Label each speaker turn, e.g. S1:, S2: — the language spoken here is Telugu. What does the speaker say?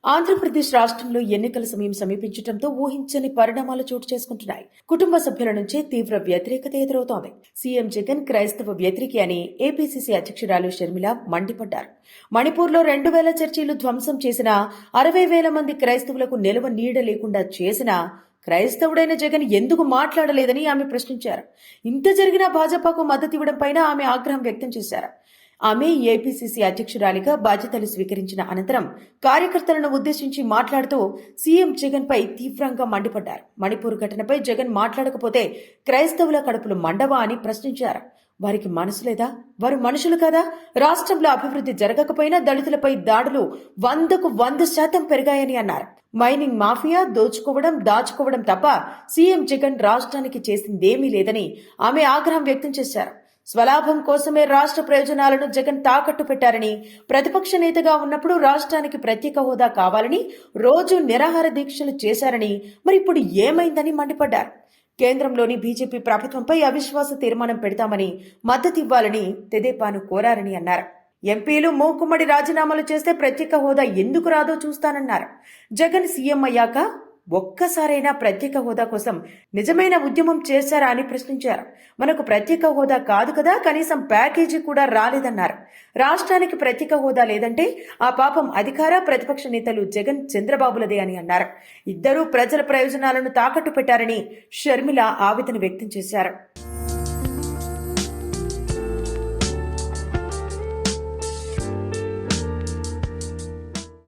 S1: ఆంధ్రప్రదేశ్ రాష్ట్రంలో ఎన్నికల సమయం సమీపించడంతో ఊహించని పరిణామాలు చోటు చేసుకుంటున్నాయి. కుటుంబ సభ్యుల నుంచే తీవ్ర వ్యతిరేకత ఎదురవుతోంది. సీఎం జగన్ క్రైస్తవ వ్యతిరేకి అని ఏపీసీసీ అధ్యక్షురాలు షర్మిల మండిపడ్డారు. మణిపూర్లో 2000 చర్చీలు ధ్వంసం చేసిన 60,000 మంది క్రైస్తవులకు నిలవ నీడ లేకుండా చేసిన క్రైస్తవుడైన జగన్ ఎందుకు మాట్లాడలేదని ఆమె ప్రశ్నించారు. ఇంత జరిగినా భాజపాకు మద్దతివ్వడం పైన ఆమె ఆగ్రహం వ్యక్తం చేశారు. ఆమె ఏపీసీసీ అధ్యక్షురాలిగా బాధ్యతలు స్వీకరించిన అనంతరం కార్యకర్తలను ఉద్దేశించి మాట్లాడుతూ సీఎం జగన్ పై తీవ్రంగా మండిపడ్డారు. మణిపూర్ ఘటనపై జగన్ మాట్లాడకపోతే క్రైస్తవుల కడుపులు మండవా అని ప్రశ్నించారు. వారికి మనసు లేదా? వారు మనుషులు కదా? రాష్ట్రంలో అభివృద్ధి జరగకపోయినా దళితులపై దాడులు 100% పెరిగాయని అన్నారు. మైనింగ్ మాఫియా దోచుకోవడం దాచుకోవడం తప్ప సీఎం జగన్ రాష్ట్రానికి చేసిందేమీ లేదని ఆమె ఆగ్రహం వ్యక్తం చేశారు. స్వలాభం కోసమే రాష్ట్ర ప్రయోజనాలను జగన్ తాకట్టు పెట్టారని, ప్రతిపక్ష నేతగా ఉన్నప్పుడు రాష్ట్రానికి ప్రత్యేక హోదా కావాలని రోజు నిరాహార దీక్షలు చేశారని, మరి ఇప్పుడు ఏమైందని మండిపడ్డారు. కేంద్రంలోని బీజేపీ ప్రభుత్వంపై అవిశ్వాస తీర్మానం పెడతామని మద్దతివ్వాలని తెదేపాను కోరారని అన్నారు. ఎంపీలు మూకుమ్మడి రాజీనామాలు చేస్తే ప్రత్యేక హోదా ఎందుకు రాదో చూస్తానన్నారు. జగన్ సీఎం అయ్యాక ఒక్కసారైనా ప్రత్యేక హోదా కోసం నిజమైన ఉద్యమం చేశారా అని ప్రశ్నించారు. మనకు ప్రత్యేక హోదా కాదు కదా, కనీసం ప్యాకేజీ కూడా రాలేదన్నారు. రాష్ట్రానికి ప్రత్యేక హోదా లేదంటే ఆ పాపం అధికార ప్రతిపక్ష నేతలు జగన్ చంద్రబాబులదే అని అన్నారు. ఇద్దరూ ప్రజల ప్రయోజనాలను తాకట్టు పెట్టారని షర్మిల ఆవేదన వ్యక్తం చేశారు.